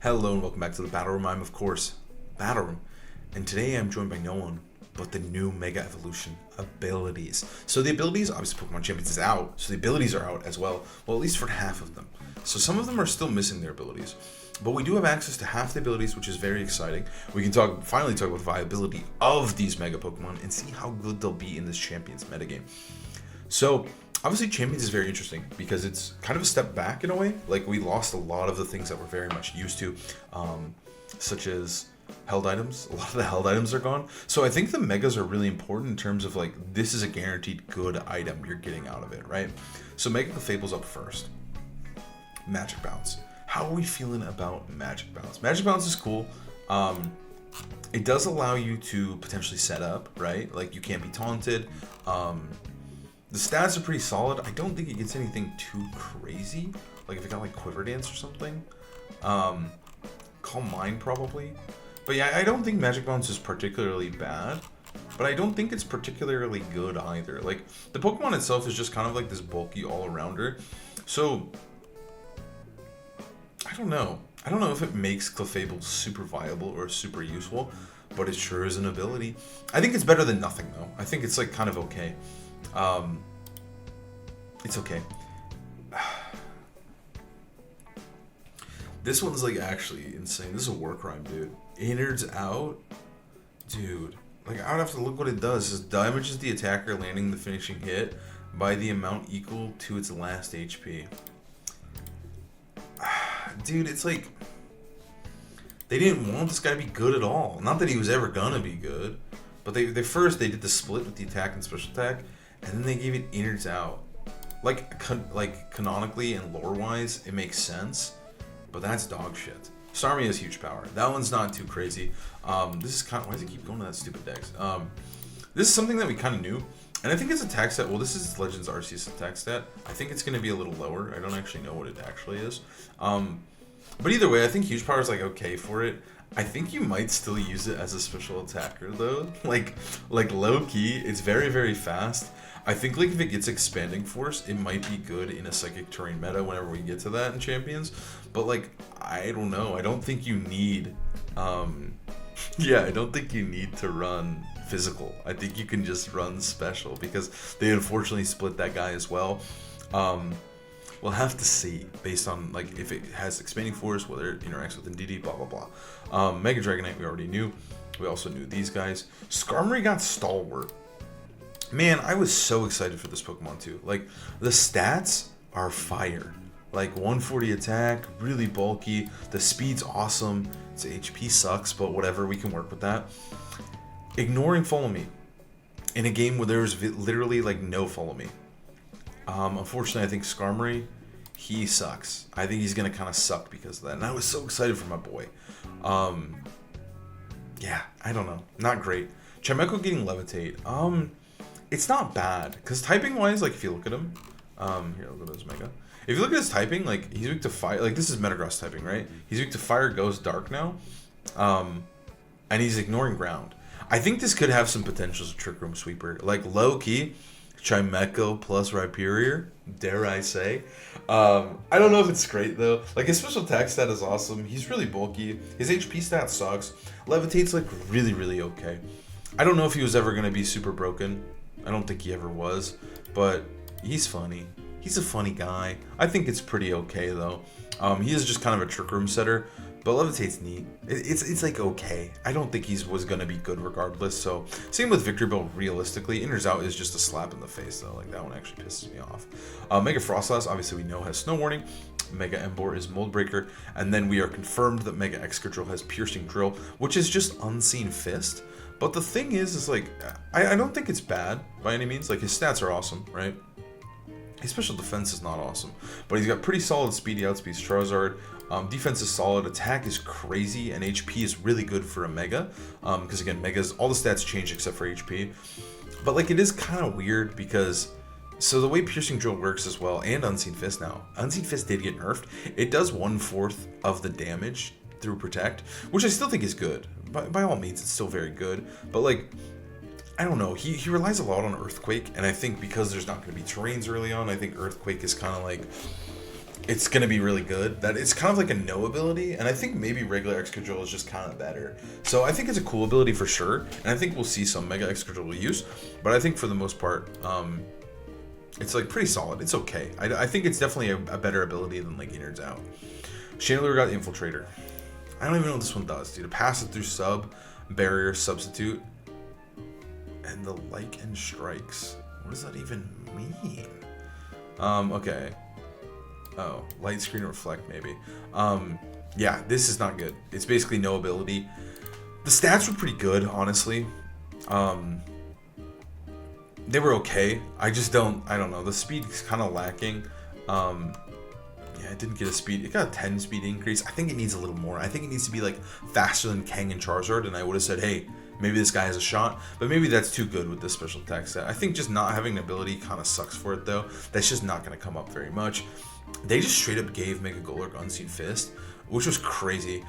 Hello and welcome back to the Battle Room. I'm, of course, Battle Room. And today I'm joined by no one but the new Mega Evolution abilities. So the abilities, obviously Pokemon Champions is out, so the abilities are out as well. Well, at least for half of them. So some of them are still missing their abilities. But we do have access to half the abilities, which is very exciting. We can finally talk about the viability of these Mega Pokemon and see how good they'll be in this Champions metagame. So, obviously Champions is very interesting because it's kind of a step back in a way. Like, we lost a lot of the things that we're very much used to, such as held items. A lot of the held items are gone. So I think the Megas are really important in terms of, like, this is a guaranteed good item you're getting out of it, right? So Mega Clefable's up first. Magic Bounce. How are we feeling about Magic Bounce? Magic Bounce is cool. It does allow you to potentially set up, right? Like, you can't be taunted. The stats are pretty solid. I don't think it gets anything too crazy. Like if it got like Quiver Dance or something. Calm Mind probably. But yeah, I don't think Magic Bounce is particularly bad. But I don't think it's particularly good either. Like the Pokemon itself is just kind of like this bulky all-arounder. So I don't know. I don't know if it makes Clefable super viable or super useful. But it sure is an ability. I think it's better than nothing though. I think it's like kind of okay. It's okay. This one's like actually insane. This is a war crime, dude. Innards out? Dude. Like, I would have to look what it does. It damages the attacker landing the finishing hit by the amount equal to its last HP. Dude, it's like they didn't want this guy to be good at all. Not that he was ever gonna be good. But they first did the split with the attack and special attack. And then they gave it innards out. Like canonically and lore-wise, it makes sense. But that's dog shit. Starmie has huge power. That one's not too crazy. This is kind of... Why does it keep going to that stupid dex? This is something that we kind of knew. And I think its attack stat... Well, this is Legends Arceus attack stat. I think it's going to be a little lower. I don't actually know what it actually is. But either way, I think huge power is like okay for it. I think you might still use it as a special attacker though. Like low key, it's very, very fast. I think like if it gets expanding force, it might be good in a psychic terrain meta whenever we get to that in Champions. But like, I don't know. I don't think you need yeah, I don't think you need to run physical. I think you can just run special because they unfortunately split that guy as well. We'll have to see based on like if it has expanding force, whether it interacts with NDD, blah blah blah. Mega Dragonite we already knew. We also knew these guys. Skarmory got Stalwart. Man, I was so excited for this Pokemon too. Like the stats are fire. Like 140 attack, really bulky. The speed's awesome. Its HP sucks, but whatever, we can work with that. Ignoring Follow Me in a game where there's literally like no Follow Me. Unfortunately, I think Skarmory, he sucks. I think he's going to kind of suck because of that. And I was so excited for my boy. Yeah, I don't know. Not great. Chimecho getting Levitate. It's not bad. Because typing-wise, like, if you look at him... here, look at his Mega. If you look at his typing, like, he's weak to fire... Like, this is Metagross typing, right? He's weak to fire, Ghost, Dark now. And he's ignoring ground. I think this could have some potential as a Trick Room Sweeper. Like, low-key... Chimecho plus Rhyperior, dare I say. I don't know if it's great though. Like his special attack stat is awesome. He's really bulky. His HP stat sucks. Levitate's like really, really okay. I don't know if he was ever gonna be super broken. I don't think he ever was, but he's funny. He's a funny guy. I think it's pretty okay though. He is just kind of a Trick Room setter. But Levitate's neat. It's like okay. I don't think he was gonna be good regardless. So same with Victory Bell. Realistically, Innards Out is just a slap in the face though. Like that one actually pisses me off. Mega Frostlass obviously we know has Snow Warning. Mega Emboar is Mold Breaker, and then we are confirmed that Mega Excadrill has Piercing Drill, which is just Unseen Fist. But the thing is like I don't think it's bad by any means. Like his stats are awesome, right? His special defense is not awesome, but he's got pretty solid speedy outspeeds Charizard. Defense is solid, attack is crazy, and HP is really good for a Mega. Because again, Megas, all the stats change except for HP. But like it is kind of weird because, so the way Piercing Drill works as well, and Unseen Fist now. Unseen Fist did get nerfed. It does 1/4 of the damage through Protect, which I still think is good. By all means, it's still very good. But like, I don't know, he relies a lot on Earthquake, and I think because there's not going to be terrains early on, I think Earthquake is kind of like it's gonna be really good. That it's kind of like a no ability, and I think maybe regular Excadrill is just kind of better. So I think it's a cool ability for sure, and I think we'll see some Mega Excadrill use. But I think for the most part, it's like pretty solid. It's okay. I think it's definitely a better ability than like Innards Out. Chandler got Infiltrator. I don't even know what this one does, dude. It passes through sub, barrier, substitute, and the like and strikes. What does that even mean? Okay. Oh, light screen reflect maybe. Yeah, this is not good. It's basically no ability. The stats were pretty good, honestly. They were okay. I don't know. The speed is kind of lacking. Yeah, it didn't get a speed. It got a 10 speed increase. I think it needs a little more. I think it needs to be like faster than Kang and Charizard, and I would have said, hey, maybe this guy has a shot, but maybe that's too good with this special attack set. I think just not having an ability kind of sucks for it though. That's just not going to come up very much. They just straight up gave Mega Golurk Unseen Fist, which was crazy.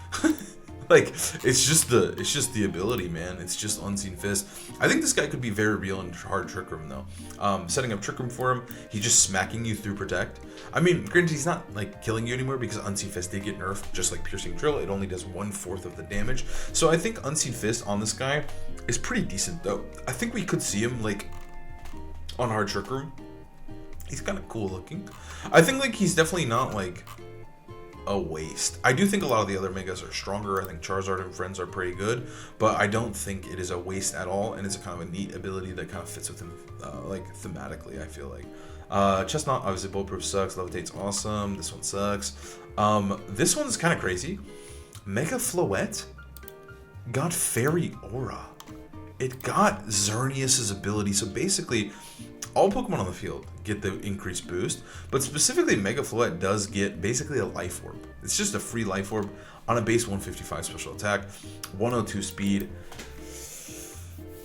Like, it's just the ability, man. It's just Unseen Fist. I think this guy could be very real in hard Trick Room, though. Setting up Trick Room for him, he's just smacking you through Protect. I mean, granted, he's not, like, killing you anymore because Unseen Fist did get nerfed, just like Piercing Drill. It only does 1/4 of the damage. So I think Unseen Fist on this guy is pretty decent, though. I think we could see him, like, on hard Trick Room. He's kind of cool looking. I think, like, he's definitely not, like, a waste. I do think a lot of the other Megas are stronger. I think Charizard and Friends are pretty good, but I don't think it is a waste at all, and it's a kind of a neat ability that kind of fits with him, like, thematically, I feel like. Chestnut, obviously, Bulletproof sucks. Levitate's awesome. This one sucks. This one's kind of crazy. Mega Floette got Fairy Aura. It got Xerneas's ability, so basically, all Pokemon on the field get the increased boost, but specifically Mega Floette does get basically a Life Orb. It's just a free Life Orb on a base 155 special attack, 102 speed.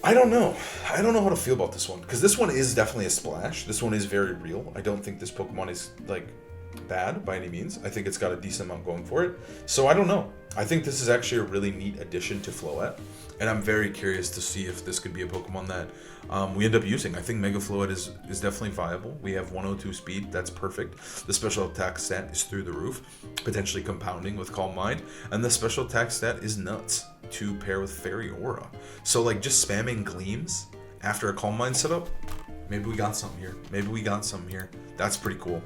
I don't know. I don't know how to feel about this one, because this one is definitely a splash. This one is very real. I don't think this Pokemon is, like, bad by any means. I think it's got a decent amount going for it. So I don't know. I think this is actually a really neat addition to Floette, and I'm very curious to see if this could be a Pokemon that we end up using. I think Mega Floette is definitely viable. We have 102 speed, that's perfect. The special attack stat is through the roof, potentially compounding with Calm Mind, and the special attack stat is nuts to pair with Fairy Aura. So like just spamming Gleams after a Calm Mind setup, maybe we got something here. Maybe we got something here. That's pretty cool.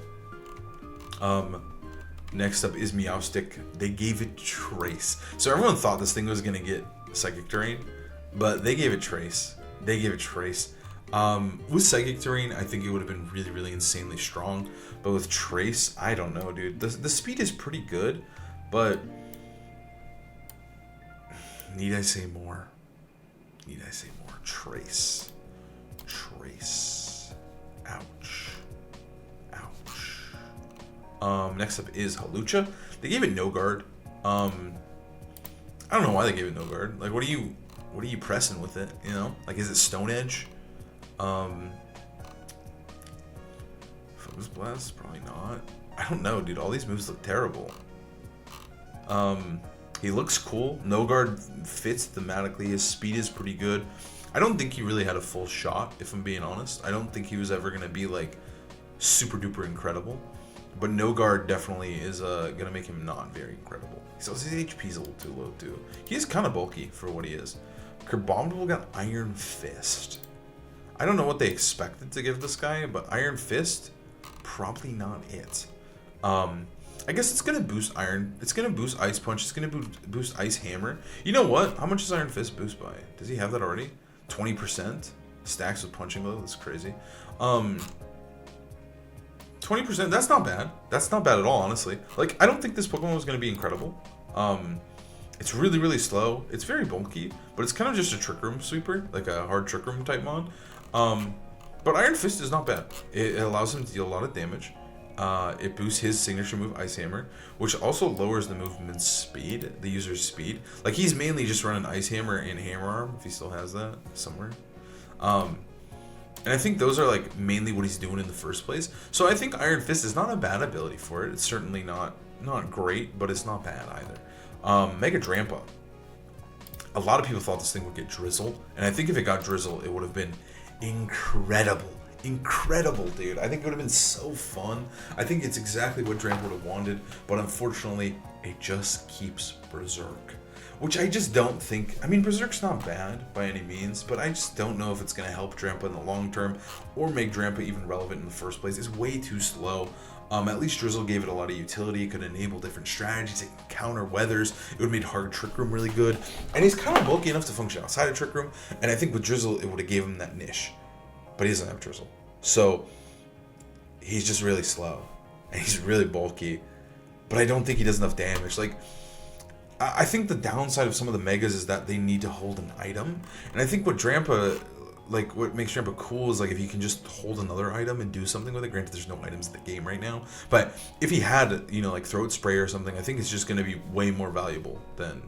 Next up is Meowstic. They gave it Trace. So everyone thought this thing was gonna get Psychic Terrain, but they gave it Trace. They gave it Trace. With Psychic Terrain, I think it would have been really, really insanely strong. But with Trace, I don't know, dude. The speed is pretty good, but need I say more? Need I say more? Trace. Trace. Ouch. Ouch. Next up is Hawlucha. They gave it No Guard. I don't know why they gave it No Guard. Like, what are you pressing with it? You know, like, is it Stone Edge? Focus Blast? Probably not. I don't know, dude. All these moves look terrible. He looks cool. No Guard fits thematically. His speed is pretty good. I don't think he really had a full shot, if I'm being honest. I don't think he was ever gonna be like super duper incredible. But No Guard definitely is gonna make him not very incredible. So his HP's a little too low too. He is kind of bulky for what he is. Carbonable got Iron Fist. I don't know what they expected to give this guy, but Iron Fist, probably not it. I guess it's gonna boost Iron. It's gonna boost Ice Punch. It's gonna boost Ice Hammer. You know what? How much does Iron Fist boost by? Does he have that already? 20%? Stacks with Punching Glow. That's crazy. 20%, that's not bad. That's not bad at all, honestly. Like, I don't think this Pokemon was going to be incredible. It's really, really slow. It's very bulky, but it's kind of just a Trick Room sweeper, like a hard Trick Room type mod. But Iron Fist is not bad. It allows him to deal a lot of damage. It boosts his signature move, Ice Hammer, which also lowers the movement's speed, the user's speed. Like, he's mainly just running Ice Hammer and Hammer Arm, if he still has that somewhere. And I think those are like mainly what he's doing in the first place. So I think Iron Fist is not a bad ability for it. It's certainly not great, but it's not bad either. Mega Drampa. A lot of people thought this thing would get Drizzle, and I think if it got Drizzle, it would have been incredible. incredible, dude. I think it would have been so fun. I think it's exactly what Drampa would have wanted, but unfortunately, it just keeps Berserk. Which I just don't think... I mean, Berserk's not bad by any means, but I just don't know if it's going to help Drampa in the long term or make Drampa even relevant in the first place. It's way too slow. At least Drizzle gave it a lot of utility. It could enable different strategies. It could counter weathers. It would have made hard Trick Room really good. And he's kind of bulky enough to function outside of Trick Room. And I think with Drizzle, it would have gave him that niche. But he doesn't have Drizzle. So, he's just really slow. And he's really bulky. But I don't think he does enough damage. Like, I think the downside of some of the Megas is that they need to hold an item. And I think what Drampa... Like, what makes Drampa cool is, like, if you can just hold another item and do something with it. Granted, there's no items in the game right now. But if he had, you know, like, Throat Spray or something, I think it's just going to be way more valuable than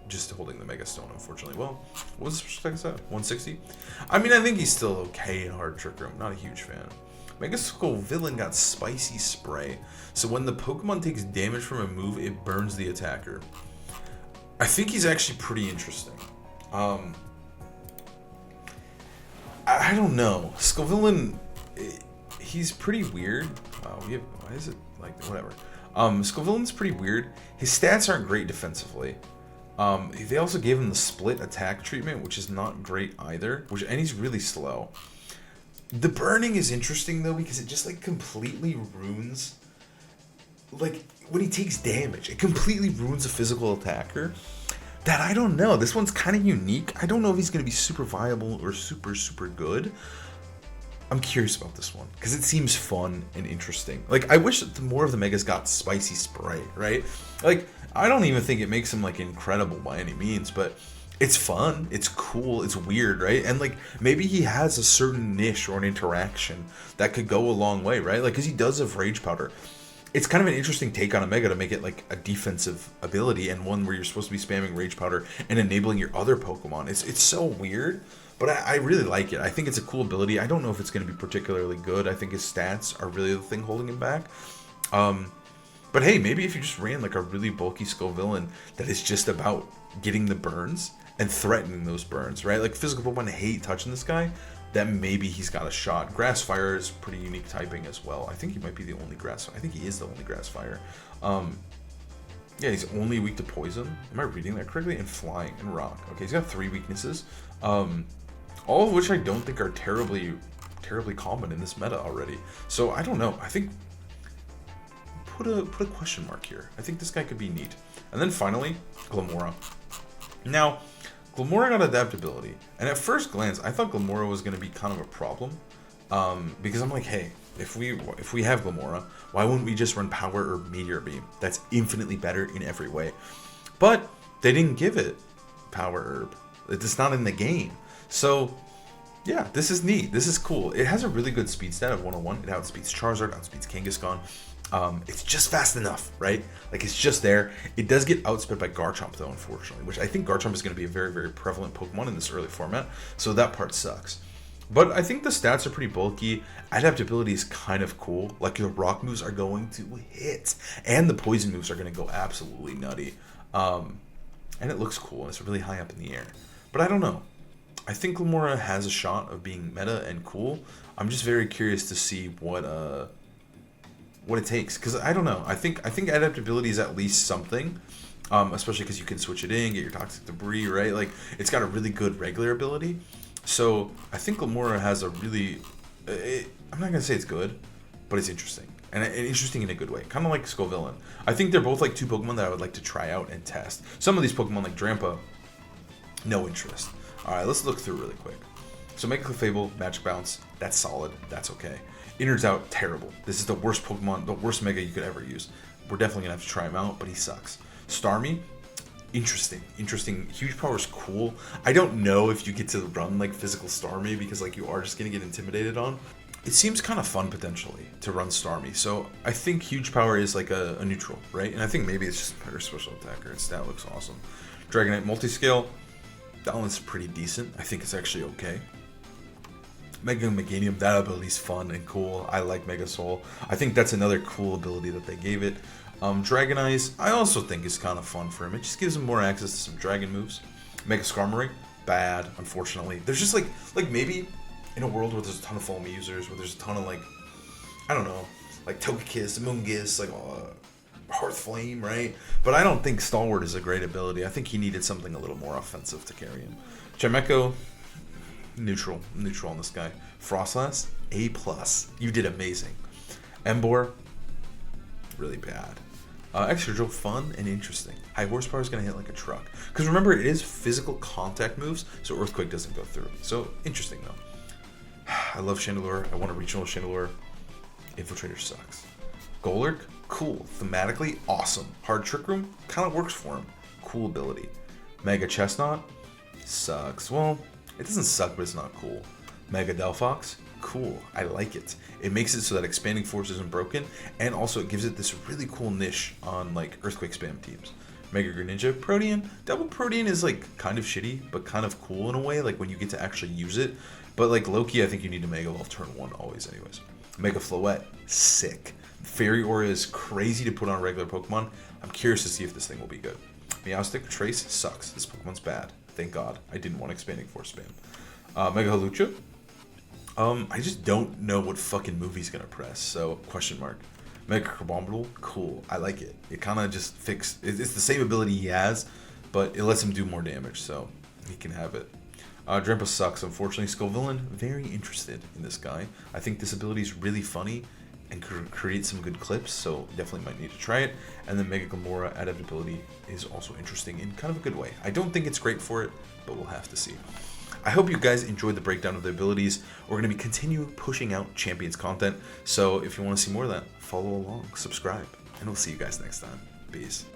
just holding the Mega Stone, unfortunately. Well, what was the perspective at? 160? I mean, I think he's still okay in Hard Trick Room. Not a huge fan. Mega Skull Villain got Spicy Spray. So when the Pokemon takes damage from a move, it burns the attacker. I think he's actually pretty interesting. I don't know. Scovillain, he's pretty weird. Wow, why is it like whatever? Scovillain's pretty weird. His stats aren't great defensively. They also gave him the split attack treatment, which is not great either. And he's really slow. The burning is interesting though because it just like completely ruins. Like when he takes damage, it completely ruins a physical attacker. That I don't know. This one's kind of unique. I don't know if he's going to be super viable or super good. I'm curious about this one because it seems fun and interesting. Like, I wish that more of the Megas got Spicy Spray, right? Like, I don't even think it makes him, like, incredible by any means, but it's fun. It's cool. It's weird, right? And, like, maybe he has a certain niche or an interaction that could go a long way, right? Like, because he does have Rage Powder. It's kind of an interesting take on a Mega to make it like a defensive ability and one where you're supposed to be spamming Rage Powder and enabling your other Pokemon. It's so weird, but I really like it. I think it's a cool ability. I don't know if it's going to be particularly good. I think his stats are really the thing holding him back. But hey, maybe if you just ran like a really bulky Scovillain that is just about getting the burns and threatening those burns, right? Like physical Pokemon hate touching this guy. That maybe he's got a shot. Grass Fire is pretty unique typing as well. I think he might be the only Grass. I think he is the only Grass Fire. Yeah, he's only weak to Poison. Am I reading that correctly? And Flying and Rock. Okay, he's got 3 weaknesses. All of which I don't think are terribly common in this meta already. So I don't know. I think put a question mark here. I think this guy could be neat. And then finally, Glimmora. Now, Glimmora got adaptability, and at first glance, I thought Glimmora was going to be kind of a problem, because I'm like, hey, if we have Glimmora, why wouldn't we just run Power or Meteor Beam? That's infinitely better in every way. But they didn't give it Power Herb. It's not in the game. So, yeah, this is neat. This is cool. It has a really good speed stat of 101. It outspeeds Charizard, outspeeds Kangaskhan. It's just fast enough, right? Like, it's just there. It does get outsped by Garchomp, though, unfortunately, which I think Garchomp is going to be a very, very prevalent Pokemon in this early format, so that part sucks. But I think the stats are pretty bulky. Adaptability is kind of cool. Like, your Rock moves are going to hit, and the Poison moves are going to go absolutely nutty. And it looks cool, and it's really high up in the air. But I don't know. I think Glimmora has a shot of being meta and cool. I'm just very curious to see what it takes, because I don't know. I think adaptability is at least something, especially because you can switch it in, get your Toxic Debris, right? Like, it's got a really good regular ability. So I think Glimmora has a really, I'm not gonna say it's good, but it's interesting, and interesting in a good way, kind of like Scovillain. I think they're both like 2 Pokemon that I would like to try out and test. Some of these Pokemon like Drampa, no interest. All right, let's look through really quick. So Mega Clefable, Magic Bounce, that's solid, that's okay. Innards Out, terrible. This is the worst Pokemon, the worst Mega you could ever use. We're definitely gonna have to try him out, but he sucks. Starmie, interesting. Huge Power is cool. I don't know if you get to run like physical Starmie because like you are just gonna get intimidated on. It seems kind of fun potentially to run Starmie. So I think Huge Power is like a neutral, right? And I think maybe it's just a better special attacker. Its stat looks awesome. Dragonite Multiscale, that one's pretty decent. I think it's actually okay. Mega Meganium, that ability's fun and cool. I like Mega Soul. I think that's another cool ability that they gave it. Dragon Eyes, I also think is kind of fun for him. It just gives him more access to some dragon moves. Mega Skarmory, bad, unfortunately. There's just like maybe in a world where there's a ton of foam users, where there's a ton of like, I don't know, like Togekiss, Moongiss, like Hearth Flame, right? But I don't think Stalwart is a great ability. I think he needed something a little more offensive to carry him. Chimecho, neutral on this guy. Frostlass, A+. You did amazing. Emboar, really bad. Excadrill, fun and interesting. High horsepower is going to hit like a truck. Because remember, it is physical contact moves, so Earthquake doesn't go through. So, interesting though. I love Chandelure. I want a regional Chandelure. Infiltrator sucks. Golurk, cool. Thematically, awesome. Hard Trick Room, kind of works for him. Cool ability. Mega Chestnut, sucks. Well, it doesn't suck, but it's not cool. Mega Delphox, cool. I like it. It makes it so that Expanding Force isn't broken, and also it gives it this really cool niche on like Earthquake spam teams. Mega Greninja, Protean. Double Protean is like kind of shitty, but kind of cool in a way, like when you get to actually use it. But like Loki, I think you need to Mega Evolve turn 1 always anyways. Mega Floette, sick. Fairy Aura is crazy to put on regular Pokemon. I'm curious to see if this thing will be good. Meowstic, Trace, sucks. This Pokemon's bad. Thank God. I didn't want Expanding Force spam. Mega Halucha. I just don't know what fucking move he's gonna press, so question mark. Mega Carbombril, cool. I like it. It kind of just it's the same ability he has, but it lets him do more damage, so he can have it. Drampa sucks, unfortunately. Scovillain, very interested in this guy. I think this ability is really funny and could create some good clips, so definitely might need to try it. And then Mega Glimmora adaptability is also interesting in kind of a good way. I don't think it's great for it, but we'll have to see. I hope you guys enjoyed the breakdown of the abilities. We're going to be continue pushing out Champions content, so if you want to see more of that, follow along, subscribe, and we'll see you guys next time. Peace.